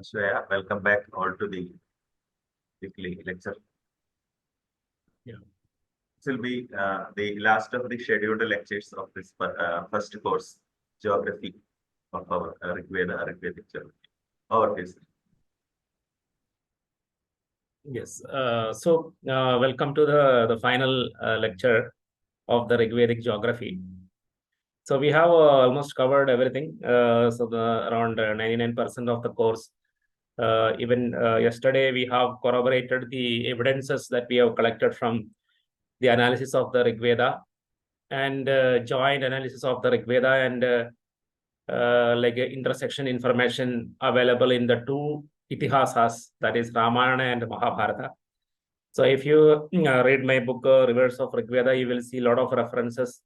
Shreya, welcome back all to the weekly lecture. Yeah. This will be the last of the scheduled lectures of this first course, Geography of our Ṛgvedic Geography. Our case. Yes. Welcome to the final lecture of the Ṛgvedic geography. So we have almost covered everything. Around 99% of the course. Even yesterday, we have corroborated the evidences that we have collected from the analysis of the Ṛgveda and joint analysis of the Ṛgveda and intersection information available in the two itihasas, that is Ramayana and Mahabharata. So if you read my book, Rivers of Ṛgveda, you will see a lot of references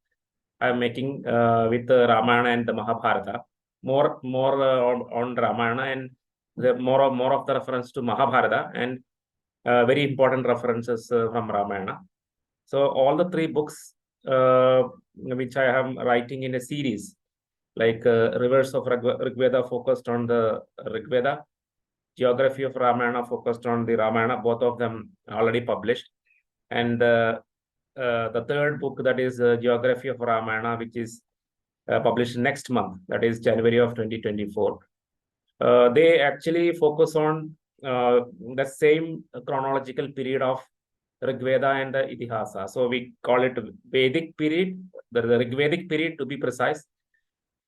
I'm making with Ramayana and the Mahabharata. More on Ramayana and more of the reference to Mahabharata and very important references from Ramayana. So all the three books which I am writing in a series, like Rivers of Ṛgveda focused on the Ṛgveda, Geography of Ramayana focused on the Ramayana, both of them already published. And the third book, that is Geography of Ramayana, which is published next month, that is January of 2024. They actually focus on the same chronological period of Ṛgveda and the Itihasa. So we call it Vedic period, the Ṛgvedic period to be precise,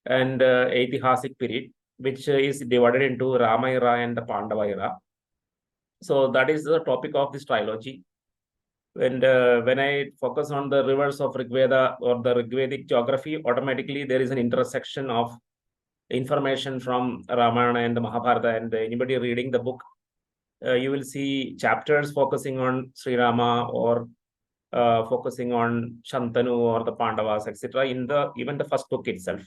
and Aitihasic period, which is divided into Rama era and the Pandava era. So that is the topic of this trilogy. And when I focus on the rivers of Ṛgveda or the Ṛgvedic geography, automatically there is an intersection of information from Ramayana and the Mahabharata. And anybody reading the book, you will see chapters focusing on Sri Rama or focusing on Shantanu or the Pandavas, etc. in even the first book itself.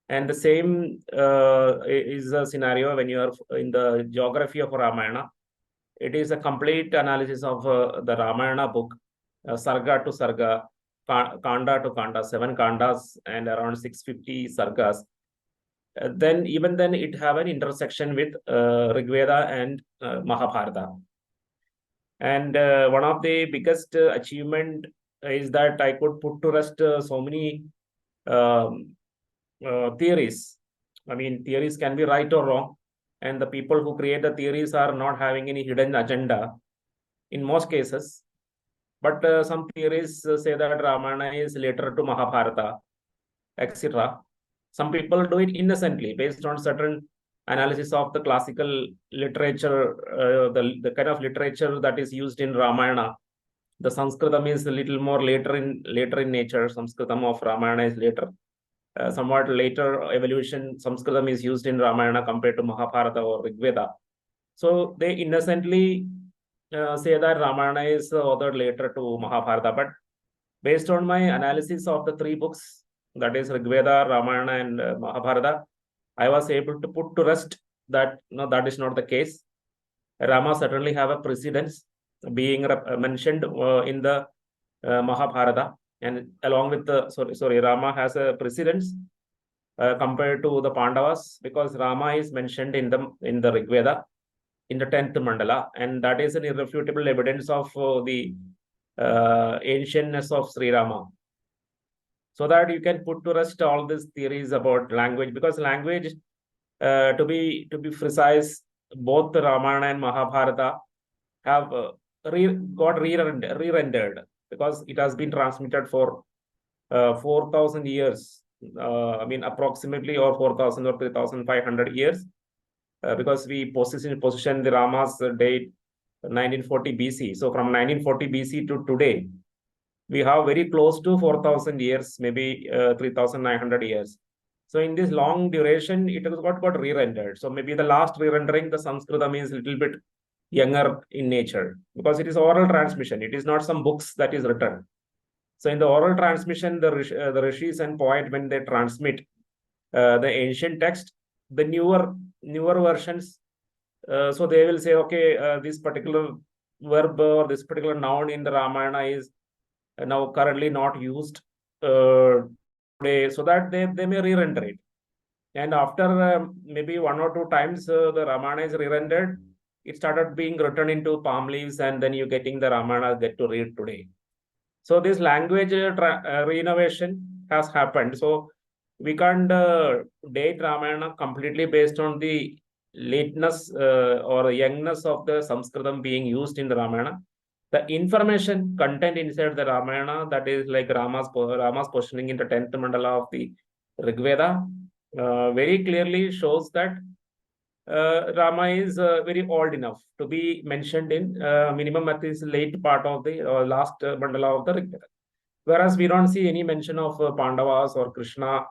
And the same is the scenario when you are in the geography of Ramayana. It is a complete analysis of the Ramayana book, Sarga to Sarga, Kanda to Kanda, 7 Kandas and around 650 Sargas. Then it have an intersection with Ṛgveda and Mahabharata. And one of the biggest achievement is that I could put to rest so many theories. I mean, theories can be right or wrong, and the people who create the theories are not having any hidden agenda in most cases. But some theories say that Ramayana is later to Mahabharata, etc. Some people do it innocently based on certain analysis of the classical literature, the kind of literature that is used in Ramayana. The Sanskritam is a little more later in nature. Sanskritam of Ramayana is later. Somewhat later evolution, Sanskritam is used in Ramayana compared to Mahabharata or Ṛgveda. So they innocently say that Ramayana is authored later to Mahabharata. But based on my analysis of the three books, that is Ṛgveda, Ramayana, and Mahabharata, I was able to put to rest that no, that is not the case. Rama certainly have a precedence being mentioned in the Mahabharata, and along with the Rama has a precedence compared to the Pandavas, because Rama is mentioned in the Ṛgveda in the 10th mandala, and that is an irrefutable evidence of the ancientness of Sri Rama. So that you can put to rest all these theories about language, because language, to be precise, both the Ramayana and Mahabharata have got re-rendered, because it has been transmitted for 4,000 years. I mean, approximately, or 4,000 or 3,500 years, because we position the Rama's date 1940 BC. So from 1940 BC to today, we have very close to 4,000 years, maybe 3,900 years. So in this long duration, it has got re-rendered. So maybe the last re-rendering, the Sanskritam is a little bit younger in nature, because it is oral transmission. It is not some books that is written. So in the oral transmission, the rishis and poet, when they transmit the ancient text, the newer versions, so they will say, okay, this particular verb or this particular noun in the Ramayana is now currently not used today, so that they may re-render it. And after maybe 1 or 2 times the Ramayana is re-rendered, it started being written into palm leaves, and then you're getting the Ramayana get to read today. So this language renovation has happened. So we can't date Ramayana completely based on the lateness or youngness of the Sanskritam being used in the Ramayana. The information content inside the Ramayana, that is like Rama's positioning in the 10th mandala of the Rigveda, very clearly shows that Rama is very old enough to be mentioned in minimum at this late part of the last mandala of the Rigveda. Whereas we don't see any mention of Pandavas or Krishna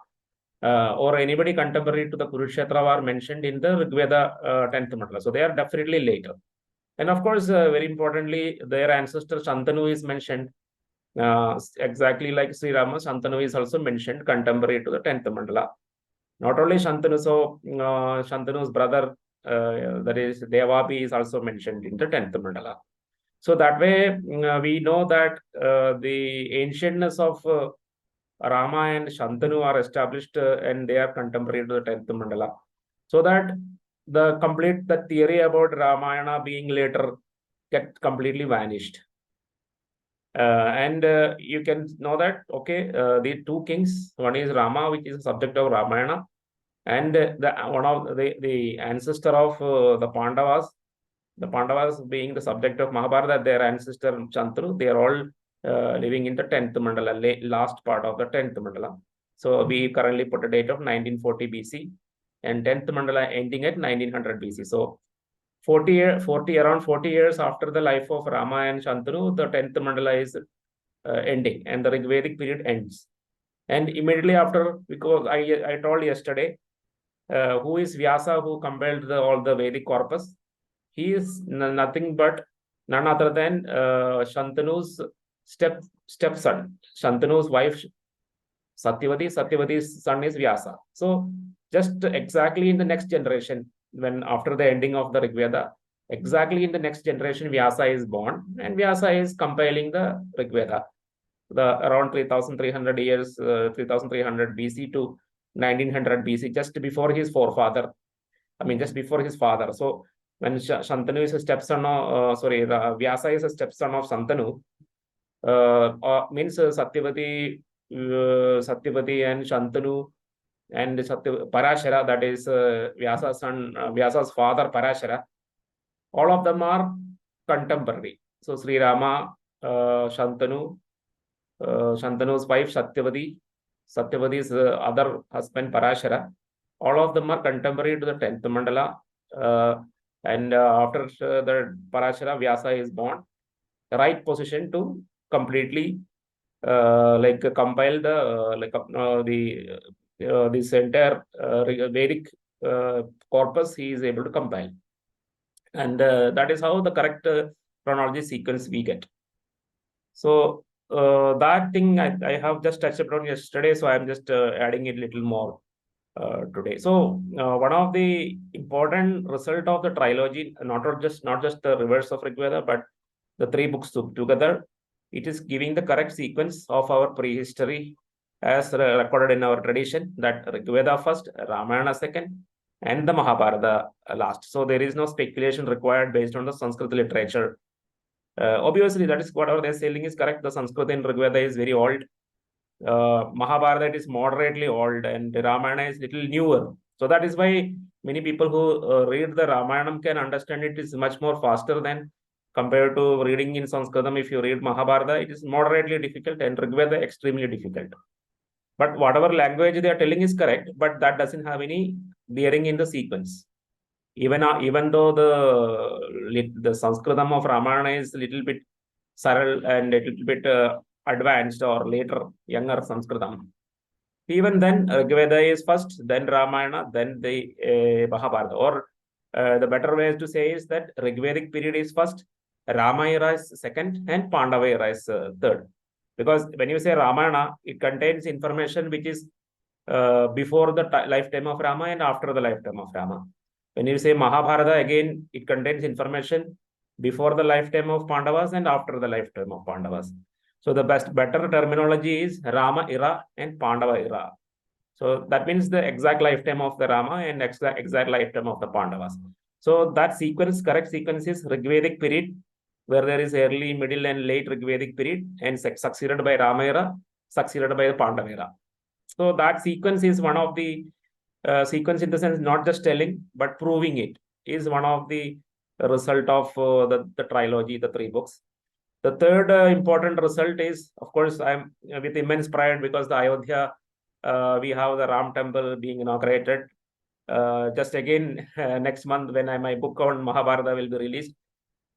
or anybody contemporary to the Kurukshetra war mentioned in the Rigveda 10th mandala. So they are definitely later. And of course, very importantly, their ancestor Shantanu is mentioned exactly like Sri Rama. Shantanu is also mentioned contemporary to the 10th mandala. Not only Shantanu, so Shantanu's brother, that is Devapi, is also mentioned in the 10th mandala. So that way, we know that the ancientness of Rama and Shantanu are established and they are contemporary to the 10th mandala. So that the theory about Ramayana being later get completely vanished. And you can know that, okay, the two kings, one is Rama, which is the subject of Ramayana, and one of the ancestor of the Pandavas being the subject of Mahabharata, their ancestor Shantanu, they are all living in the 10th mandala, last part of the 10th mandala. So we currently put a date of 1940 BC and 10th mandala ending at 1900 BC. So around 40 years after the life of Rama and Shantanu, the 10th mandala is ending and the Ṛgvedic period ends. And immediately after, because I told yesterday, who is Vyasa, who compiled all the Vedic corpus? He is nothing but none other than Shantanu's stepson, Shantanu's wife Satyavati. Satyavati's son is Vyasa. So just exactly in the next generation, when after the ending of the Rigveda, exactly in the next generation, Vyasa is born, and Vyasa is compiling the Rigveda. The around 3,300 years, 3,300 BC to 1900 BC, just before his forefather. I mean, just before his father. So when Shantanu is a stepson of, Vyasa is a stepson of Shantanu, means Satyavati and Shantanu and Parashara, that is Vyasa's son, Vyasa's father Parashara, all of them are contemporary. So Sri Rama, Shantanu, Shantanu's wife Satyavati, Satyavati's other husband Parashara, all of them are contemporary to the 10th mandala. And after the Parashara, Vyasa is born, the right position to completely compile this entire Vedic corpus he is able to compile. And that is how the correct chronology sequence we get. So that thing I have just touched upon yesterday, so I'm just adding it a little more today. So one of the important result of the trilogy, not just the reverse of Rigveda, but the three books together, it is giving the correct sequence of our prehistory as recorded in our tradition, that Rigveda first, Ramayana second, and the Mahabharata last. So there is no speculation required based on the Sanskrit literature. Obviously, that is whatever they're saying is correct. The Sanskrit in Rigveda is very old. Mahabharata is moderately old, and Ramayana is little newer. So that is why many people who read the Ramayana can understand it is much more faster than compared to reading in Sanskritam. If you read Mahabharata, it is moderately difficult, and Rigveda extremely difficult. But whatever language they are telling is correct, but that doesn't have any bearing in the sequence. Even though the Sanskritam of Ramayana is a little bit saral and a little bit advanced or later, younger Sanskritam, even then Rigveda is first, then Ramayana, then the Mahabharata. Or the better way to say is that Rigvedic period is first, Rama era is second, and Pandava era is third. Because when you say Ramayana, it contains information which is before the lifetime of Rama and after the lifetime of Rama. When you say Mahabharata, again, it contains information before the lifetime of Pandavas and after the lifetime of Pandavas. So the better terminology is Rama era and Pandava era. So that means the exact lifetime of the Rama and exact lifetime of the Pandavas. So that sequence, correct sequence is Ṛgvedic period, where there is early, middle, and late Ṛgvedic period, and succeeded by Rama era, succeeded by the Pandava era. So that sequence is one of the sequence in the sense not just telling but proving it is one of the result of the trilogy, the three books. The third important result is, of course, I'm with immense pride because the Ayodhya, we have the Ram temple being inaugurated. Just again, next month when my book on Mahabharata will be released,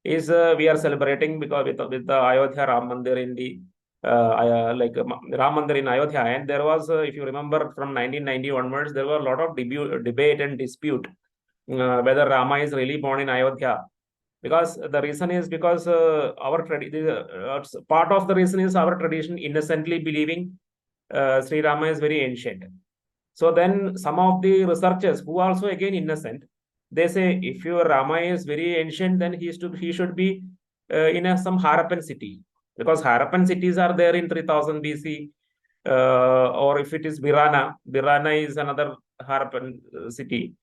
is we are celebrating because with the Ayodhya Ram Mandir in the Ram Mandir in Ayodhya, and there was, if you remember, from 1990 onwards, there were a lot of debate and dispute whether Rama is really born in Ayodhya, because the reason is because our part of the reason is our tradition innocently believing Sri Rama is very ancient. So then some of the researchers who are also again innocent, they say if your Rama is very ancient, then he should be in some Harappan city, because Harappan cities are there in 3000 BC. Or if it is Birana is another Harappan city,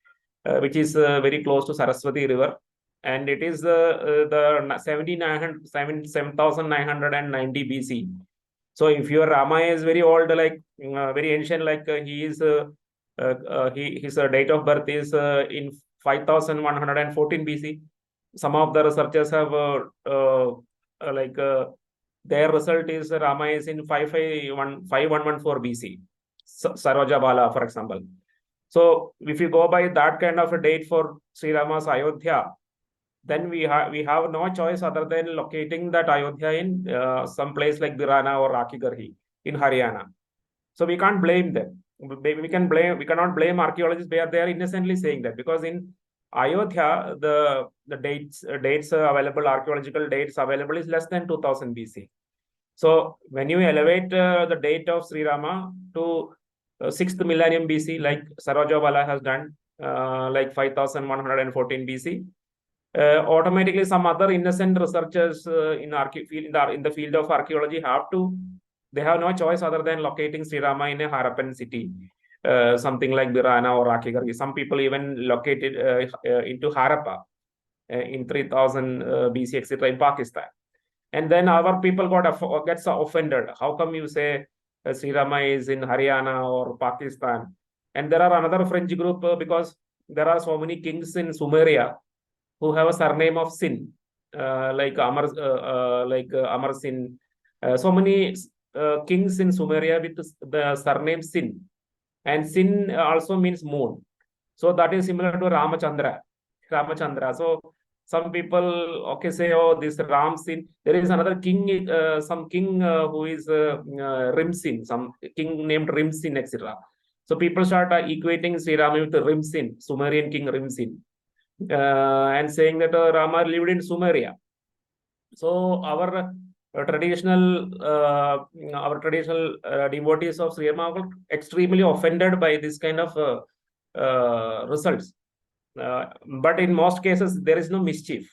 which is very close to Saraswati River, and it is the 7990 BC. So if your Rama is very old, like very ancient, like he is, his date of birth is in 5114 BC. Some of the researchers have their result is Rama is in 5114 BC. Saroja Bala, for example. So if you go by that kind of a date for Sri Rama's Ayodhya, then we have no choice other than locating that Ayodhya in some place like Birana or Rakigarhi in Haryana. So we can't blame them. We cannot blame archaeologists. They are innocently saying that, because in Ayodhya the dates available, archaeological dates available, is less than 2000 BC. So when you elevate the date of Sri Rama to 6th millennium BC, like Saroja Bala has done, like 5114 BC, automatically some other innocent researchers in the field of archaeology they have no choice other than locating Sri Rama in a Harappan city, something like Birana or Rakigarhi. Some people even located into Harappa in 3000 BC, etc., in Pakistan. And then our people gets offended. How come you say Sri Rama is in Haryana or Pakistan? And there are another French group because there are so many kings in Sumeria who have a surname of Sin, like Amar Sin. So many kings in Sumeria with the surname Sin, and Sin also means moon. So that is similar to Ramachandra. So some people say, oh, this Ram Sin. There is another king, some king who is Rimsin, some king named Rimsin, etc. So people start equating Sri Rama with Rimsin, Sumerian king Rimsin, and saying that Rama lived in Sumeria. So our traditional devotees of Sri Rama were extremely offended by this kind of results. But in most cases, there is no mischief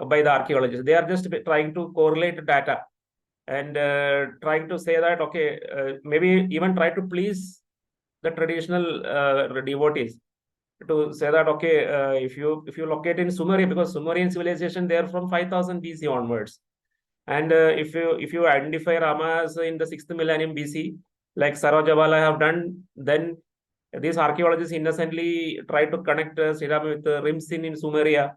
by the archaeologists. They are just trying to correlate data and trying to say that, maybe even try to please the traditional devotees to say that, if you locate in Sumeria, because Sumerian civilization, they are from 5000 BC onwards. And if you identify Rama as in the 6th millennium BC, like Saroja Bala have done, then these archaeologists innocently try to connect Sri Rama with Rimsin in Sumeria.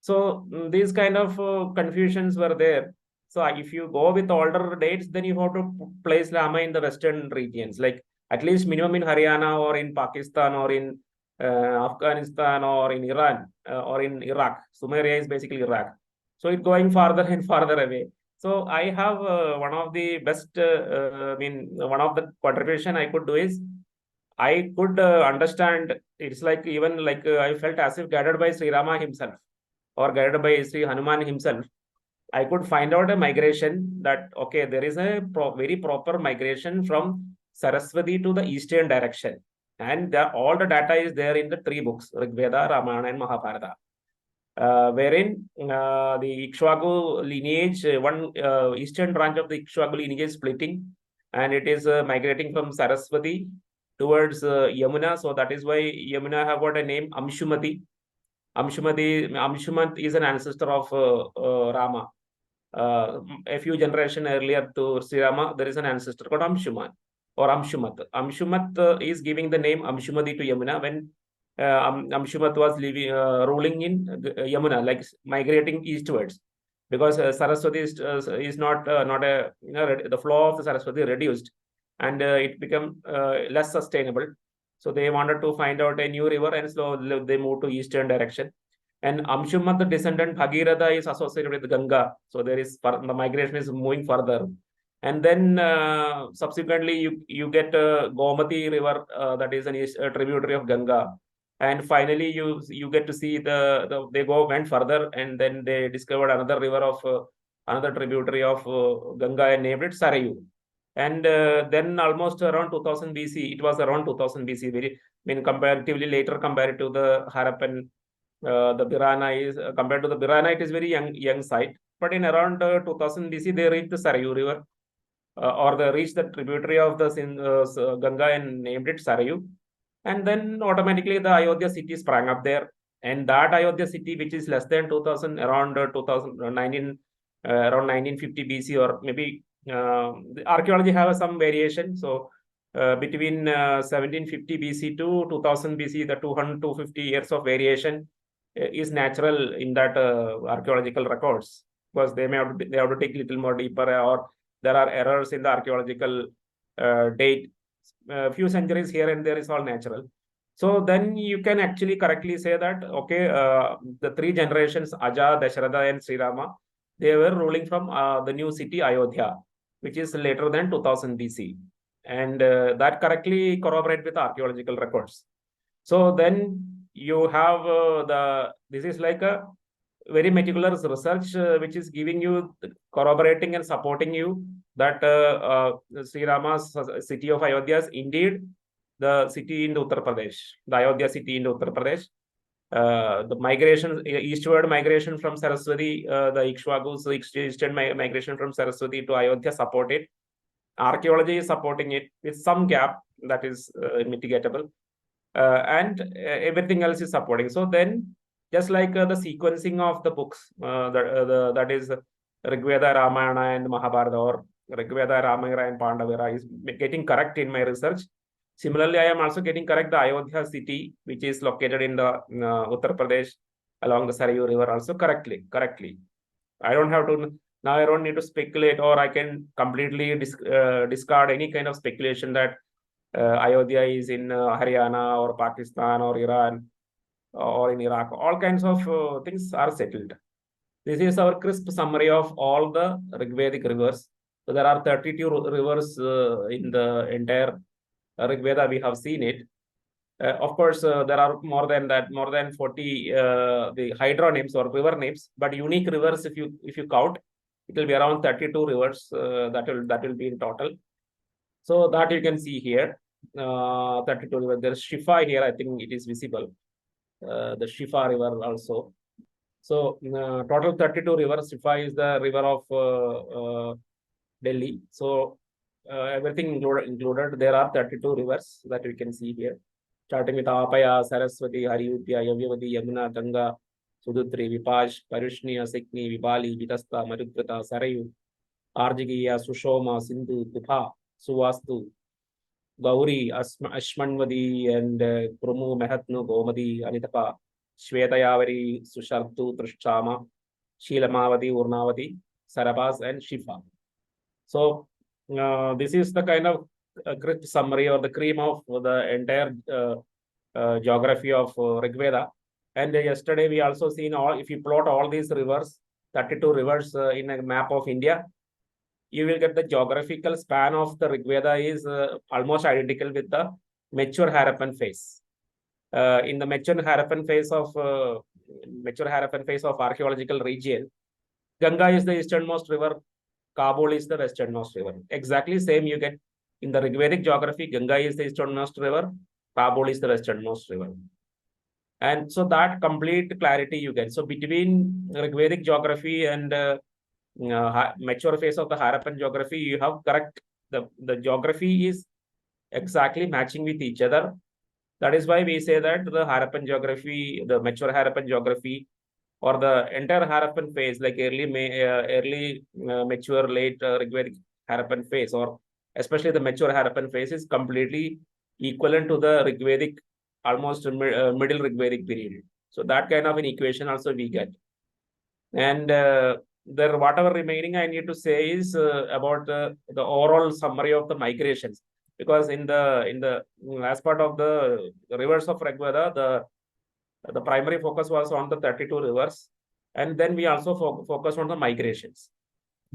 So these kind of confusions were there. So if you go with older dates, then you have to place Rama in the western regions, like at least minimum in Haryana or in Pakistan or in Afghanistan or in Iran or in Iraq. Sumeria is basically Iraq. So it's going farther and farther away. So I have one of the best, one of the contribution I could do is I could understand. It's like even like I felt as if guided by Sri Rama himself or guided by Sri Hanuman himself. I could find out a migration that, there is a very proper migration from Saraswati to the eastern direction. And all the data is there in the three books, Ṛgveda, Ramayana, and Mahabharata, wherein the Ikshvaku lineage, one eastern branch of the Ikshvaku lineage is splitting, and it is migrating from Saraswati towards Yamuna. So that is why Yamuna have got a name Amshumati. Amshumat is an ancestor of Rama. A few generation earlier to Sri Rama, there is an ancestor called Amshuman or Amshumat. Amshumat is giving the name Amshumati to Yamuna when Amshumat was ruling in Yamuna, like migrating eastwards, because Saraswati is not a the flow of the Saraswati reduced, and it became less sustainable. So they wanted to find out a new river, and so they moved to eastern direction. And Amshumat, the descendant Bhagiratha, is associated with Ganga. So there is the migration is moving further. And then subsequently you get Gomati river, that is a tributary of Ganga. And finally you get to see they went further, and then they discovered another river of another tributary of Ganga, and named it Sarayu. And then almost around 2000 BC, it was around 2000 BC, comparatively later compared to the Harappan. The Birana is compared to the Birana, it is very young site. But in around 2000 BC, they reached the Sarayu river, or they reached the tributary of the Ganga and named it Sarayu. And then automatically the Ayodhya city sprang up there. And that Ayodhya city, which is less than 2000, around 2019, around 1950 BC, or maybe the archaeology have some variation. So between 1750 BC to 2000 BC, the 200 to 50 years of variation is natural in that archaeological records, because they have to take little more deeper, or there are errors in the archaeological date. A few centuries here and there is all natural. So then you can actually correctly say that, okay, the three generations, Aja, Dasharatha, and Sri Rama, they were ruling from the new city Ayodhya, which is later than 2000 BC. And that correctly corroborate with archaeological records. So then you have this is like a very meticulous research which is giving you, corroborating and supporting you that Sri Rama's city of Ayodhya is indeed the city in Uttar Pradesh, the Ayodhya city in Uttar Pradesh. The migration, eastward migration from Saraswati, the Ikshwakus, eastern migration from Saraswati to Ayodhya supported. Archaeology is supporting it with some gap that is mitigatable. And everything else is supporting. So then, just like the sequencing of the books, that is Ṛgveda, Ramayana, and Mahabharata, or Ṛgveda, Ramayana, and Pandavara is getting correct in my research. Similarly, I am also getting correct the Ayodhya city, which is located in the Uttar Pradesh along the Sarayu river, also correctly. I don't have to now. I don't need to speculate, or I can completely discard any kind of speculation that Ayodhya is in Haryana or Pakistan or Iran or in Iraq. All kinds of things are settled. This is our crisp summary of all the Ṛgvedic rivers. So there are 32 rivers in the entire Ṛgveda. We have seen it. Of course, there are more than that, more than 40 the hydro names or river names. But unique rivers, if you count, it will be around 32 rivers. That will be in total. So that you can see here, 32 river. There's Shifa here. I think it is visible. The Shifa river also. So total 32 rivers. Shifa is the river of Delhi. So everything included. There are 32 rivers that we can see here, starting with Apaya, Saraswati, Hariyutya, Yavyavati, Yamuna, Ganga, Sudutri, Vipash, Parushni, Sikni, Vibali, Vitasta, Marukrita, Sarayu, Arjigiya, Sushoma, Sindhu, Tupha, Suvastu, Gauri, Ashmanvadi, and Prumu, Mehatnu, Gomadi, Anitapa, Shvetayavari, Sushartu, Trishchama, Shilamavati, Urnavati, Sarabas, and Shifa. So this is the kind of crisp summary or the cream of the entire geography of Ṛgveda. And yesterday we also seen if you plot all these rivers, 32 rivers in a map of India, you will get the geographical span of the Ṛgveda is almost identical with the mature Harappan phase. In the mature Harappan phase of archaeological region, Ganga is the easternmost river, Kabul is the westernmost river. Exactly same you get in the Ṛgvedic geography. Ganga is the easternmost river, Kabul is the westernmost river. And so that complete clarity you get. So between Ṛgvedic geography and mature phase of the Harappan geography, you have correct, the geography is exactly matching with each other. That is why we say that the Harappan geography, the mature Harappan geography, or the entire Harappan phase, like early mature, late Rigvedic Harappan phase, or especially the mature Harappan phase, is completely equivalent to the Rigvedic, almost middle Rigvedic period. So that kind of an equation also we get. And there, whatever remaining I need to say is about the overall summary of the migrations, because in the last part of the rivers of Rigveda, the primary focus was on the 32 rivers, and then we also focus on the migrations.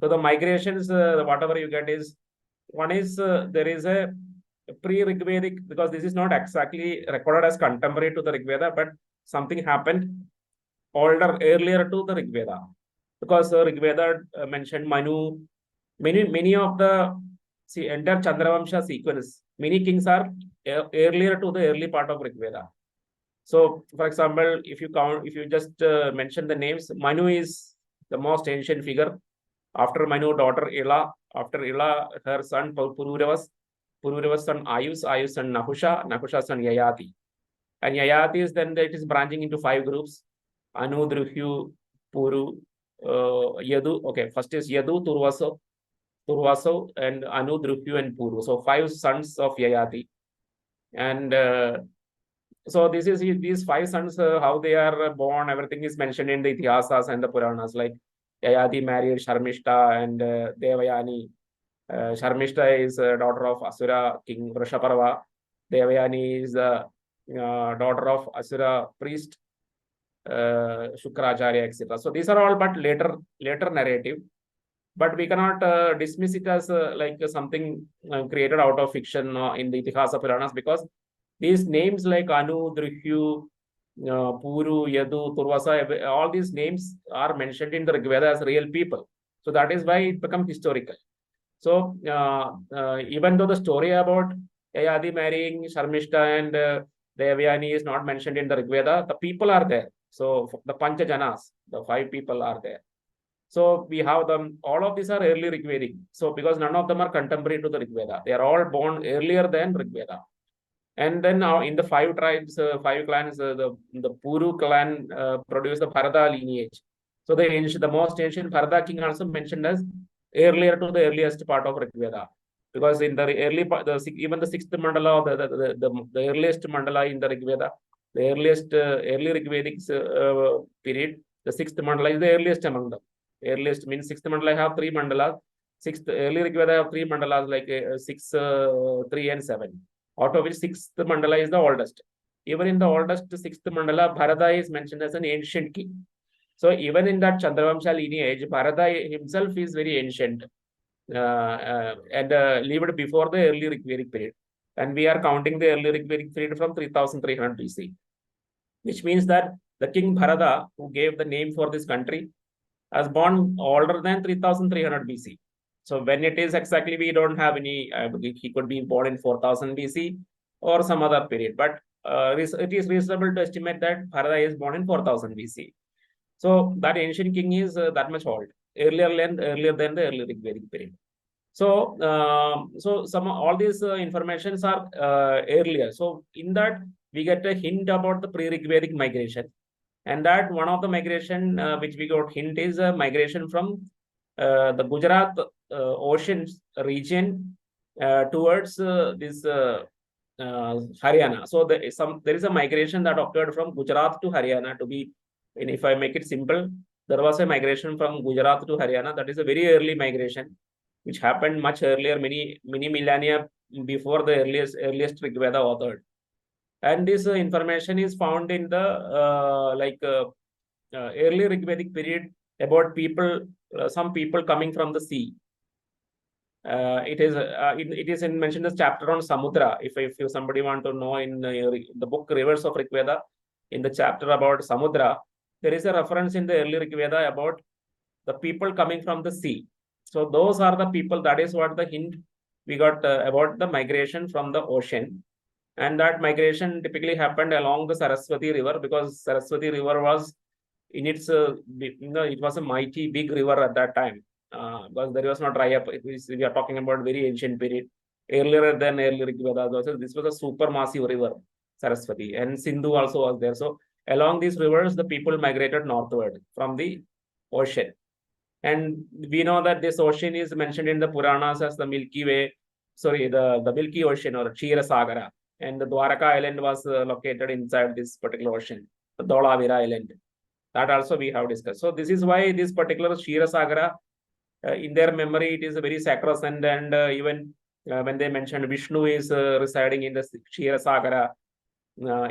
So the migrations, whatever you get is, one is there is a pre-Rigvedic, because this is not exactly recorded as contemporary to the Rigveda, but something happened earlier to the Rigveda, because Rigveda mentioned Manu, many of the entire Chandravamsha sequence, many kings are earlier to the early part of Rigveda. So, for example, if you just mention the names, Manu is the most ancient figure. After Manu, daughter Ila. After Ila, her son Pururavas. Pururavas' son Ayus son Nahusha. Nahusha's son Yayati. And Yayati is then it is branching into 5 groups: Anu, Drihyu, Puru, Yadu. Okay, first is Yadu, Turvaso, and Anu, Drihyu, and Puru. So 5 sons of Yayati. And so this is these 5 sons, how they are born, everything is mentioned in the Itihasas and the Puranas. Like Yayati married Sharmishta and Devayani. Sharmishta is daughter of Asura king Vrishaparva. Devayani is the daughter of Asura priest Shukracharya, etc. So these are all but later narrative, but we cannot dismiss it as like something created out of fiction in the Itihasa Puranas, because these names like Anu, Drihyu, Puru, Yadu, Turvasa, all these names are mentioned in the Rigveda as real people. So that is why it becomes historical. So even though the story about Yayadi marrying Sharmishta and Devayani is not mentioned in the Rigveda, the people are there. So the Panchajanas, the 5 people are there. So we have them, all of these are early Rigvedic. So because none of them are contemporary to the Rigveda, they are all born earlier than Rigveda. And then now in the 5 tribes, 5 clans, the Puru clan produced the Bharata lineage. So the most ancient Bharata king also mentioned as earlier to the earliest part of Rigveda. Because in the early part, even the 6th mandala, the earliest mandala in the Rigveda, the earliest early Rigvedic period, the 6th mandala is the earliest among them. Earliest means 6th mandala have 3 mandalas. 6th early Rigveda have 3 mandalas, like 6, 3, and 7. Out of which 6th mandala is the oldest. Even in the oldest 6th mandala, Bharata is mentioned as an ancient king. So even in that Chandravamsha lineage, Bharata himself is very ancient and lived before the early Rigvedic period. And we are counting the early Rigvedic period from 3300 BC, which means that the king Bharata, who gave the name for this country, was born older than 3300 BC. So when it is exactly, we don't have any, he could be born in 4000 BC or some other period, but it is reasonable to estimate that Bharata is born in 4000 BC. So that ancient king is that much old, earlier than the early Rigvedic period. So, all these informations are earlier. So in that we get a hint about the pre-Rigvedic migration, and that one of the migration which we got hint is a migration from the Gujarat ocean region towards this Haryana. So there is a migration that occurred from Gujarat to Haryana. And if I make it simple, there was a migration from Gujarat to Haryana. That is a very early migration, which happened much earlier, many millennia before the earliest Rigveda authored. And this information is found in the early Rigvedic period about people, some people coming from the sea. It is mentioned as chapter on Samudra. If somebody want to know, in the book Rivers of Rigveda, in the chapter about Samudra, there is a reference in the early Rigveda about the people coming from the sea. So those are the people. That is what the hint we got about the migration from the ocean. And that migration typically happened along the Saraswati River, because Saraswati River was in its, it was a mighty big river at that time, because there was not dry up. We are talking about very ancient period. earlier than earlier Rig Vedas also. This was a supermassive river, Saraswati, and Sindhu also was there. So along these rivers, the people migrated northward from the ocean. And we know that this ocean is mentioned in the Puranas as the Milky Way, sorry, the Milky Ocean or Kshira Sagara. And the Dwaraka island was located inside this particular ocean, the Dholavira island. That also we have discussed. So this is why this particular Kshira Sagara, in their memory, it is a very sacrosanct. And even when they mentioned Vishnu is residing in the Kshira Sagara,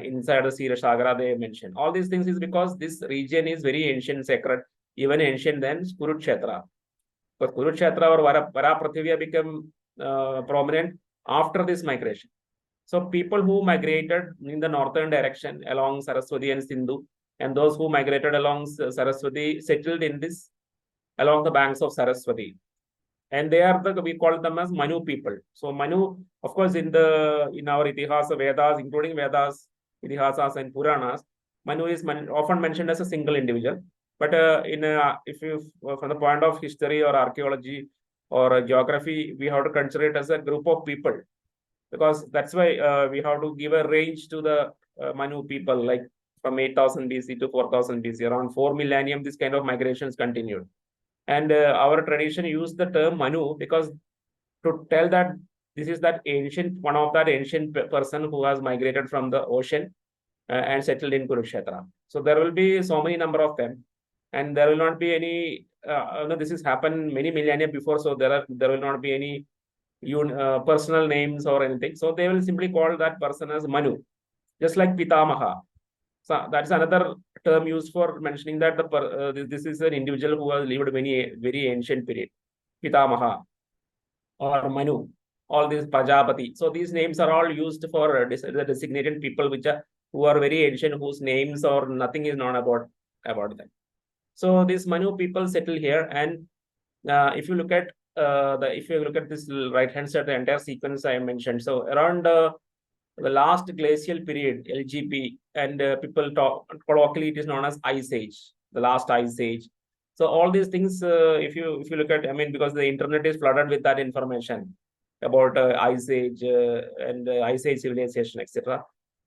inside the Kshira Sagara, they mentioned. All these things is because this region is very ancient, sacred, even ancient than Kurukshetra. But Kurukshetra or Varaprithivya became prominent after this migration. So people who migrated in the northern direction along Saraswati and Sindhu, and those who migrated along Saraswati settled in this along the banks of Saraswati. And they are we call them as Manu people. So Manu, of course, in our Itihasa Vedas, including Vedas, Itihasas and Puranas, Manu is often mentioned as a single individual. But if you from the point of history or archaeology or geography, we have to consider it as a group of people, because that's why we have to give a range to the Manu people, like from 8000 BC to 4000 BC, around 4 millennium, this kind of migrations continued. And our tradition used the term Manu because to tell that this is that ancient, one of that ancient person who has migrated from the ocean and settled in Kurukshetra. So there will be so many number of them, and there will not be any. This has happened many millennia before, so there will not be any personal names or anything. So they will simply call that person as Manu, just like Pitamaha. So that's another term used for mentioning that this is an individual who has lived very ancient period. Pitamaha or Manu, all these Prajapati. So these names are all used for the designated people who are very ancient, whose names or nothing is known about them. So these Manu people settle here, and if you look at this right hand side, the entire sequence I mentioned. So around the last glacial period, LGP, and people talk colloquially, it is known as Ice Age, the last Ice Age. So all these things, if you look at, because the internet is flooded with that information about Ice Age and Ice Age civilization, etc.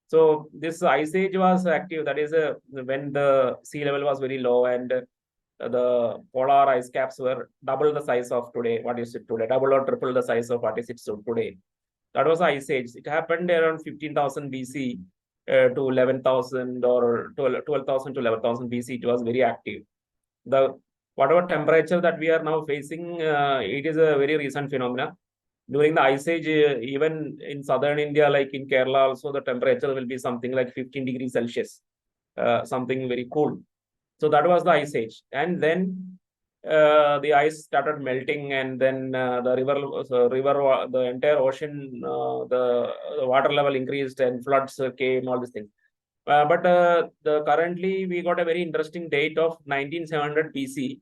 So this Ice Age was active. That is when the sea level was very low, and the polar ice caps were double the size of today. What is it today? Double or triple the size of what is it today. That was Ice Age. It happened around 15,000 BC to 11,000 or 12,000 to 11,000 BC. It was very active. The whatever temperature that we are now facing, it is a very recent phenomena. During the Ice Age, even in southern India, like in Kerala, also the temperature will be something like 15 degrees Celsius, something very cool. So that was the Ice Age. And then the ice started melting, and then the entire ocean, the water level increased, and floods came, all these things. But currently we got a very interesting date of 19700 BC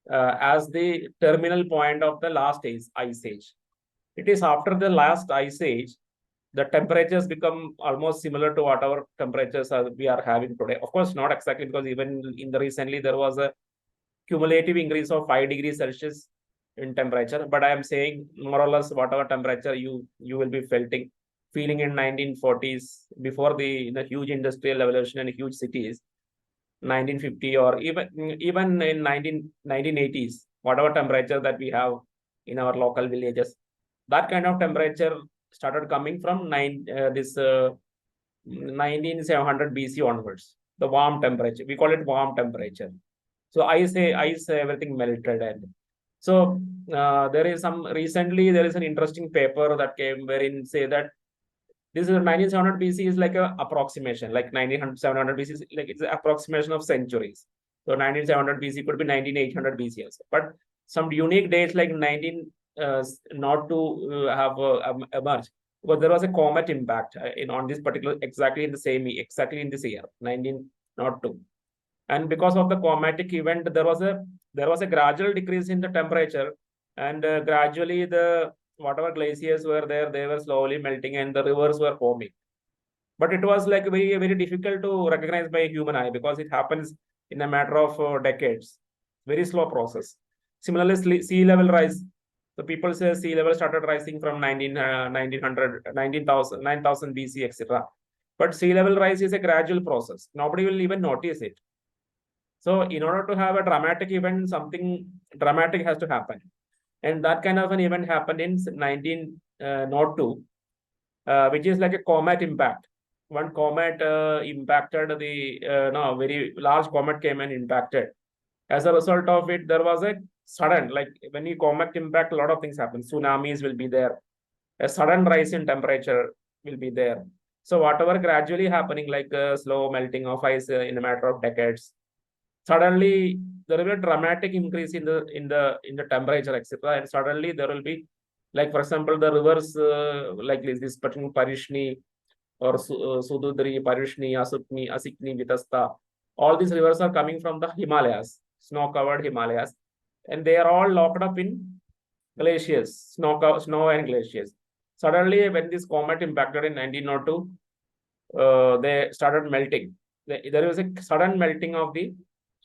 as the terminal point of the last Ice Age. It is after the last Ice Age, the temperatures become almost similar to whatever temperatures we are having today. Of course, not exactly, because even in the recently there was a cumulative increase of 5 degrees Celsius in temperature. But I am saying more or less whatever temperature you will be feeling in 1940s, before the huge industrial revolution and huge cities, 1950, or even in 1980s, whatever temperature that we have in our local villages, that kind of temperature started coming from 19700 BC onwards. The warm temperature, we call it warm temperature. So ice, everything melted. And so there is an interesting paper that came wherein say that this is 19700 BC is like a approximation, like 19700 BC is like it's an approximation of centuries. So 19700 BC could be 19800 BC also. But some unique dates like 19 not to have emerged, because there was a comet impact on this particular exactly in this year 1902. And because of the cometic event, there was a gradual decrease in the temperature, and gradually the whatever glaciers were there, they were slowly melting, and the rivers were forming. But it was like very, very difficult to recognize by a human eye, because it happens in a matter of decades. Very slow process. Similarly, sea level rise. the people say sea level started rising from 1900, 19,000, 9,000 BC, etc. But sea level rise is a gradual process. Nobody will even notice it. So in order to have a dramatic event, something dramatic has to happen. And that kind of an event happened in 1902, which is like a comet impact. One comet impacted the, very large comet came and impacted. As a result of it, there was a sudden, like when you comet impact, a lot of things happen. Tsunamis will be there. A sudden rise in temperature will be there. So whatever gradually happening, like slow melting of ice in a matter of decades, suddenly there will be a dramatic increase in the temperature, etc. And suddenly there will be, like for example, the rivers like this Parishni or Sududri, Parishni, Asukni, Asikni, Vitasta. All these rivers are coming from the Himalayas, snow-covered Himalayas, and they are all locked up in glaciers, snow and glaciers. Suddenly, when this comet impacted in 1902, they started melting. There was a sudden melting of the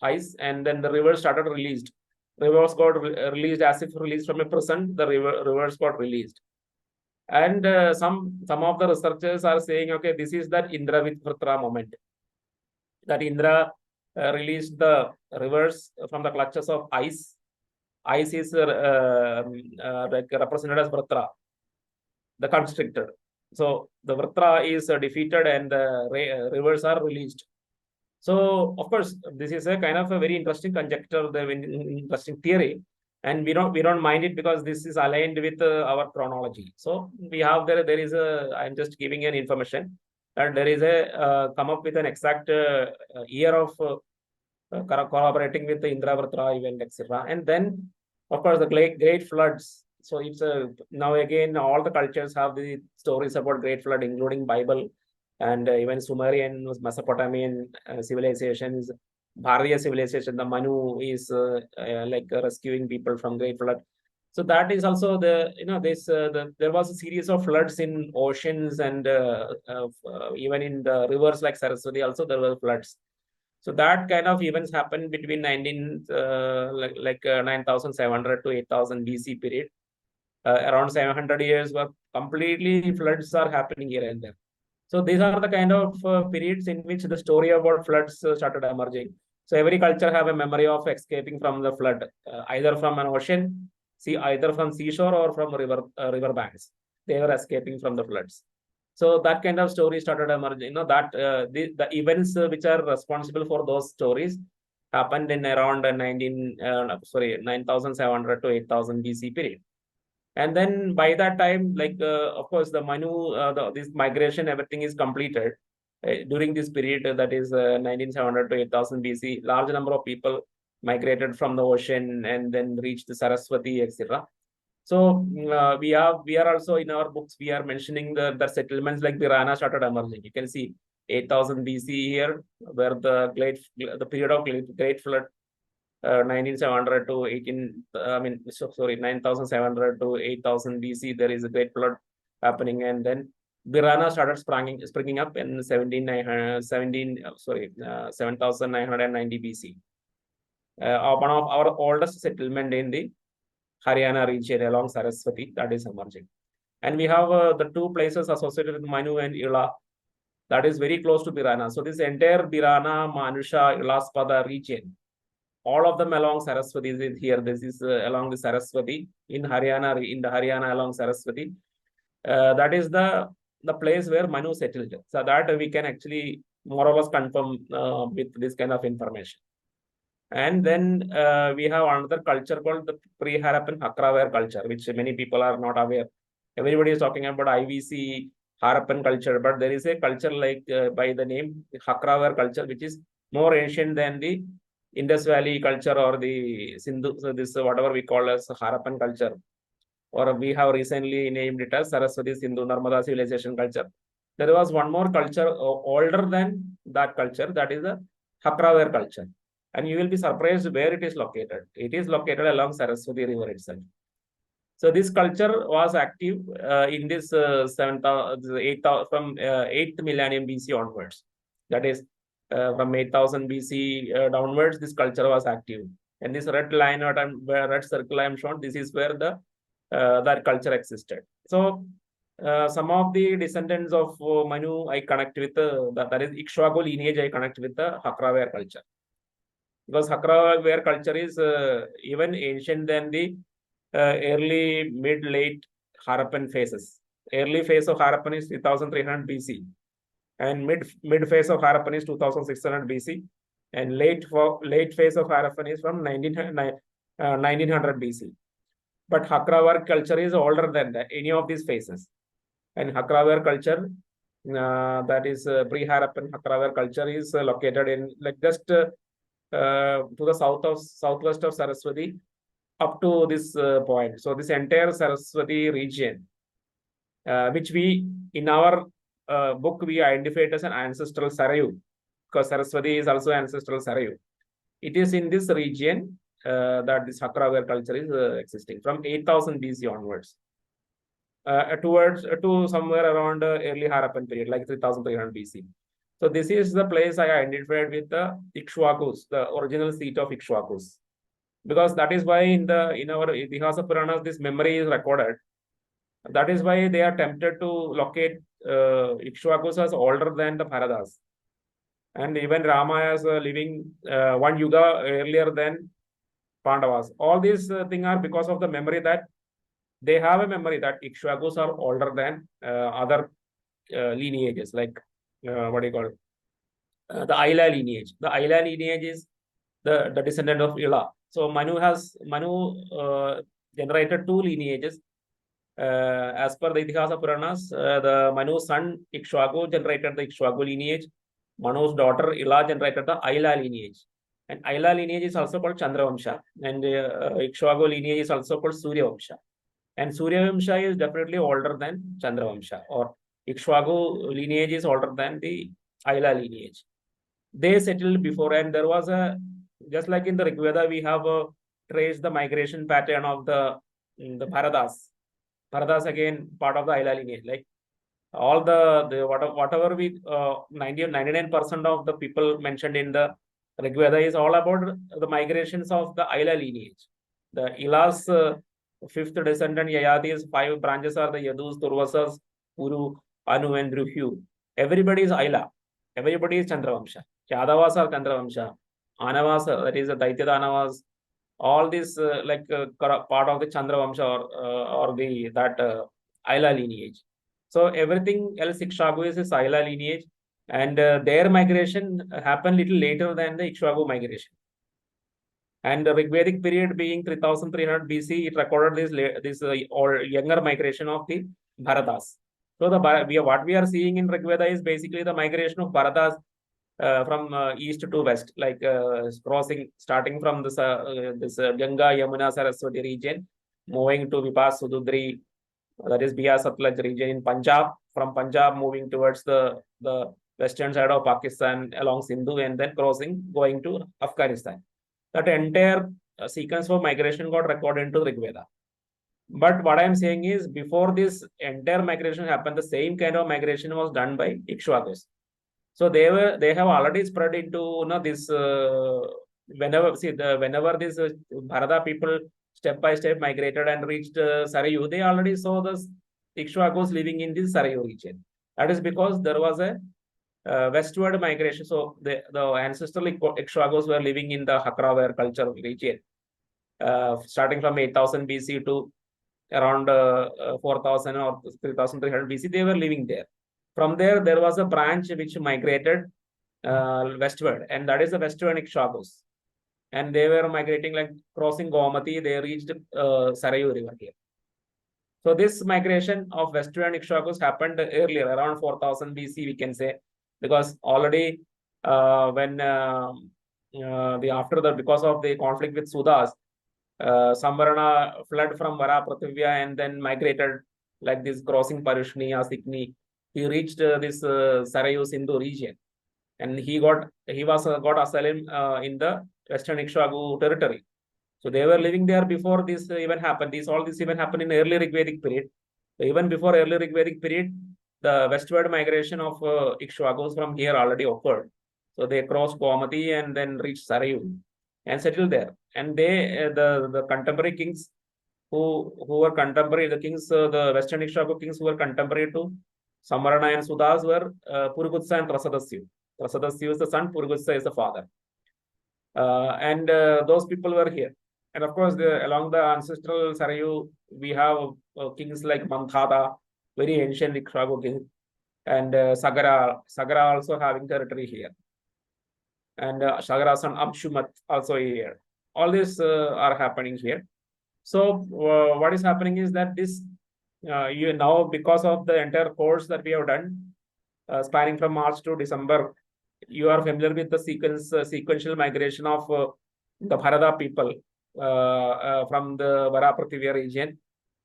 ice, and then the rivers started released. Rivers got released as if released from a prison. The rivers got released. And some of the researchers are saying, okay, this is that Indra with Vritra moment. That Indra released the rivers from the clutches of ice. Ice is like represented as Vritra, the constricted. So the Vritra is defeated and the rivers are released. So of course, this is a kind of a very interesting conjecture, the interesting theory, and we don't mind it because this is aligned with our chronology. So we have there is a, I'm just giving an information, and there is a come up with an exact year of collaborating with the Indravratra event, etc. And then of course the great floods. So it's now again all the cultures have the stories about great flood, including Bible. And even Sumerian, Mesopotamian civilizations, Bharatiya civilization, the Manu is like rescuing people from great flood. So that is also the, there was a series of floods in oceans and even in the rivers like Saraswati also there were floods. So that kind of events happened between 9,700 to 8,000 BC period. Around 700 years were completely floods are happening here and there. So these are the kind of periods in which the story about floods started emerging. So every culture have a memory of escaping from the flood, either from an ocean, either from seashore or from river banks. They were escaping from the floods. So that kind of story started emerging. That the events which are responsible for those stories happened in around 9,700 to 8,000 BC period. And then by that time, like of course, the Manu, this migration, everything is completed during this period. That is 19,700 to 8,000 BC. Large number of people migrated from the ocean and then reached the Saraswati, etc. So we are also in our books we are mentioning the settlements like Birana started emerging. You can see 8,000 BC here, where the period of great flood. 19,700 to 9,700 to 8,000 BC, there is a great flood happening, and then Birana started springing up in 7,990 BC. One of our oldest settlement in the Haryana region along Saraswati, that is emerging. And we have the two places associated with Manu and Ila, that is very close to Birana. So this entire Birana, Manusha, Ilaspada region, all of them along Saraswati is here. This is along the Saraswati in Haryana along Saraswati. That is the place where Manu settled. So that we can actually more or less confirm with this kind of information. And then we have another culture called the pre-Harappan Hakraware culture, which many people are not aware. Everybody is talking about IVC Harappan culture, but there is a culture like by the name Hakraware culture, which is more ancient than the Indus Valley culture or the Sindhu. So this whatever we call as Harappan culture, or we have recently named it as Saraswati Sindhu Narmada civilization culture. There was one more culture older than that culture, that is the Hakraware culture. And you will be surprised where it is located. It is located along Saraswati River itself. So this culture was active in this 8th millennium BC onwards. That is from 8,000 BC downwards, this culture was active. And this red line or red circle I am shown, this is where the that culture existed. So some of the descendants of Manu I connect with that is Ikshwaku lineage. I connect with the Hakraware culture, because Hakraware culture is even ancient than the early, mid, late Harappan phases. Early phase of Harappan is 3300 BC, and mid phase of Harappan is 2600 BC, and late phase of Harappan is from 1900 BC. But Hakraware culture is older than that, any of these phases. And Hakraware culture, that is pre-Harappan Hakraware culture, is located in like just to the southwest of Saraswati up to this point. So this entire Saraswati region, which we in our book we identified as an ancestral Sarayu, because Saraswati is also ancestral Sarayu. It is in this region that this Hakraware culture is existing from 8000 BC onwards, towards to somewhere around early Harappan period, like 3300 BC. So this is the place I identified with the Ikshwakus, the original seat of Ikshwakus, because that is why in our Itihasa Puranas this memory is recorded. That is why they are tempted to locate Ikshwakus as older than the Bharatas, and even Rama as living one yuga earlier than Pandavas. All these things are because of the memory that they have a memory that Ikshwakus are older than other lineages, like what do you call it? The Aila lineage. The Aila lineage is the descendant of Ila. So Manu generated two lineages. As per the Itihasa Puranas, the Manu's son Ikshwaku generated the Ikshwaku lineage. Manu's daughter Ila generated the Aila lineage. And Aila lineage is also called Chandravamsha. And Ikshwaku lineage is also called Suryavamsha. And Suryavamsha is definitely older than Chandravamsha, or Ikshwaku lineage is older than the Aila lineage. They settled before, and there was just like in the Ṛgveda, we have traced the migration pattern of the Bharatas. Bharatas again part of the Aila lineage. Like all whatever we 99% of the people mentioned in the Ṛgveda is all about the migrations of the Aila lineage. The Ila's fifth descendant Yayadi's 5 branches are the Yadus, Turvasas, Puru, Anu, and Druhyu. Everybody is Aila. Everybody is Chandravamsha. Yadavas are Chandravamsha. Anavas, that is the Daitya Danavas. All this part of the Chandravamsha or the Aila lineage. So everything else Ikshwaku is Aila lineage, and their migration happened little later than the Ikshwaku migration. And the Ṛgvedic period being 3300 BC, it recorded this or younger migration of the Bharatas. So what we are seeing in Ṛgveda is basically the migration of Bharatas from east to west, like starting from this Ganga, Yamuna, Saraswati region, moving to Vipas, Sududri, that is Bihar Satluj region in Punjab. From Punjab, moving towards the western side of Pakistan along Sindhu, and then going to Afghanistan. That entire sequence of migration got recorded into Ṛgveda. But what I am saying is, before this entire migration happened, the same kind of migration was done by Ikshwakus. So they have already spread into this whenever this Bharata people step by step migrated and reached Sarayu, they already saw the Ikshwakus living in this Sarayu region. That is because there was a westward migration. So the ancestral Ikshwakus were living in the Hakraware culture region, starting from 8000 BC to around 4000 or 3300 BC. They were living there. From there was a branch which migrated westward, and that is the western Ikshwakus. And they were migrating, like crossing Gomati, they reached Sarayu river here. So this migration of western Ikshwakus happened earlier, around 4000 BC, we can say, because already when because of the conflict with Sudas, Samvarana fled from Vara Prithivya and then migrated like this, crossing Parushni, Asikni. He reached this Sarayu Sindhu region, and he got asylum in the Western Ikshwaku territory. So they were living there before this even happened. All this even happened in early Ṛgvedic period. So even before early Ṛgvedic period, the westward migration of Ikshwakus from here already occurred. So they crossed Gomati and then reached Sarayu and settled there. And they, the contemporary kings who were contemporary, the kings, the Western Ikshvaku kings who were contemporary to Samvarana and Sudas were Purugutsa and Rasadasyu. Rasadasyu is the son, Purugutsa is the father. And those people were here. And of course, along the ancestral Sarayu, we have kings like Manthada, very ancient Ikshvaku king, and Sagara also having territory here. And Sagara's son Abshumat also here. All these are happening here. So what is happening is that this you now, because of the entire course that we have done, spanning from March to December, you are familiar with the sequential migration of the Bharata people from the Varaprithivya region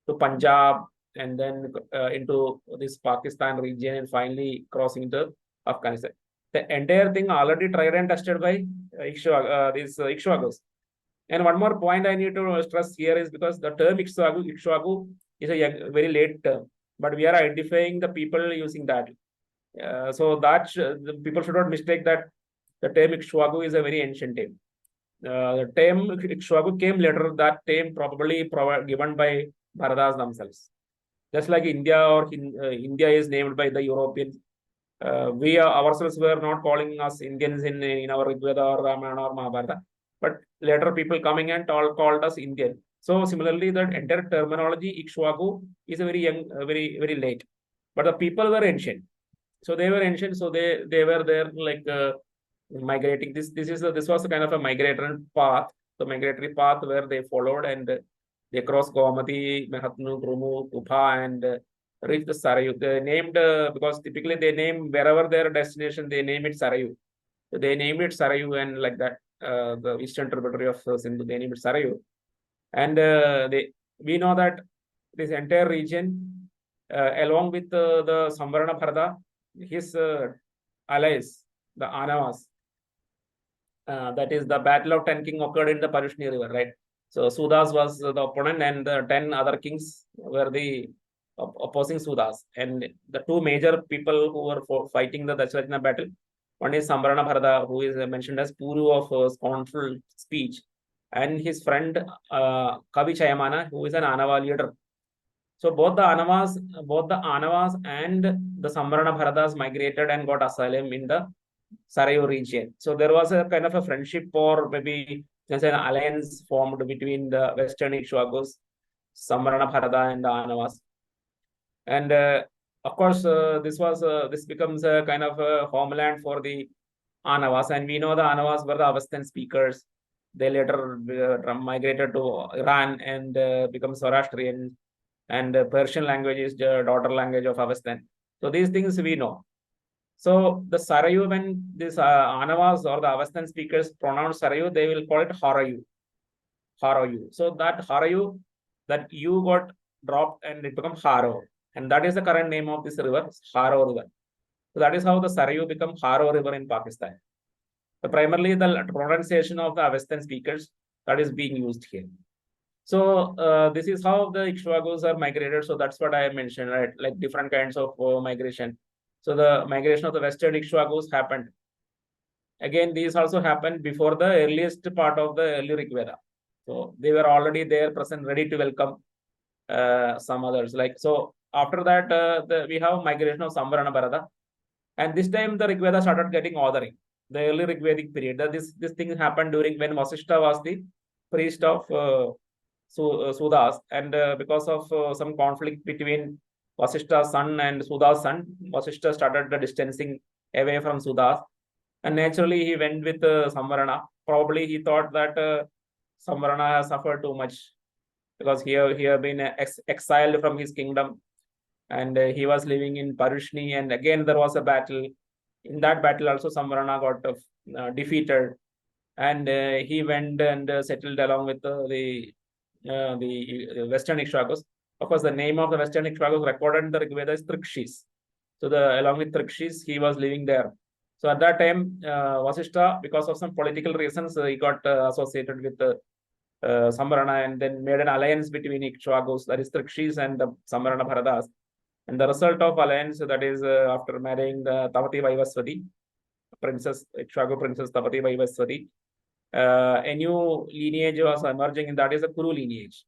to Punjab, and then into this Pakistan region, and finally crossing to Afghanistan. The entire thing already tried and tested by these Ikshvakus. And one more point I need to stress here is because the term Ikshvaku is a very late term, but we are identifying the people using that. So that the people should not mistake that the term Ikshvaku is a very ancient term. The term Ikshvaku came later. That term probably given by Bharatas themselves. Just like India or India is named by the Europeans. We ourselves were not calling us Indians in our Rigveda or Ramayana or Mahabharata, but later people coming and called us Indian. So similarly, the entire terminology Ikshvaku is a very young, very late, but the people were ancient. So they were ancient. So they were there like migrating. This was a kind of a migratory path, the migratory path where they followed, and they crossed Gomati, Mahatnu, Krumu, Kupha, and reached the Sarayu. They named because typically they name wherever their destination, they name it Sarayu. So they named it Sarayu, and like that, the eastern tributary of Sindhu, they named it Sarayu. And we know that this entire region, along with the Samvarana Bharata, his allies, the Anavas, that is the Battle of 10 King occurred in the Parushni River, right? So Sudas was the opponent, and the 10 other kings were the opposing Sudas. And the two major people who were fighting the Dasharajna battle, one is Samvarana Bharata, who is mentioned as Puru of scornful speech, and his friend Kavi Chayamana, who is an Anava leader. So both the Anavas and the Samvarana Bharatas migrated and got asylum in the Sarayu region. So there was a kind of a friendship, or maybe there's an alliance formed between the Western Ikshvakus, Samvarana Bharata, and the Anavas. And of course, this becomes a kind of a homeland for the Anavas, and we know the Anavas were the Avestan speakers. They later migrated to Iran and become Zoroastrian, and Persian language is the daughter language of Avestan. So these things we know. So the Sarayu, when these Anavas or the Avestan speakers pronounce Sarayu, they will call it Harayu. Harayu. So that Harayu, that U got dropped and it becomes Haro. And that is the current name of this river, Haro River. So that is how the Sarayu becomes Haro River in Pakistan. So primarily the pronunciation of the Avestan speakers that is being used here. So this is how the Ikshvakus are migrated. So that's what I mentioned, right? Like different kinds of migration. So the migration of the Western Ikshvakus happened. Again, these also happened before the earliest part of the early Rigveda. So they were already there, present, ready to welcome some others. Like so, after that, we have migration of Samvarana Bharata, and this time the Rigveda started getting ordering. The early Rigvedic period. This thing happened during when Vasishtha was the priest of Sudas, and because of some conflict between Vasishtha's son and Suda's son, Vasishtha started distancing away from Sudas, and naturally he went with Samvarana. Probably he thought that Samvarana has suffered too much because he had been exiled from his kingdom, and he was living in Parushni, and again there was a battle. In that battle also Samvarana got defeated, and he went and settled along with the Western Ikshvakus. Of course, the name of the Western Ikshvakus recorded in the Rigveda is Trikshis. So along with Trikshis, he was living there. So at that time, Vasishtha, because of some political reasons, he got associated with Samvarana, and then made an alliance between Ikshvakus, that is Trikshis, and the Samvarana Bharatas. And the result of alliance, that is after marrying the Tavati Vaivaswati, Ikshvaku princess Tavati Vaivaswati, a new lineage was emerging, and that is the Kuru lineage.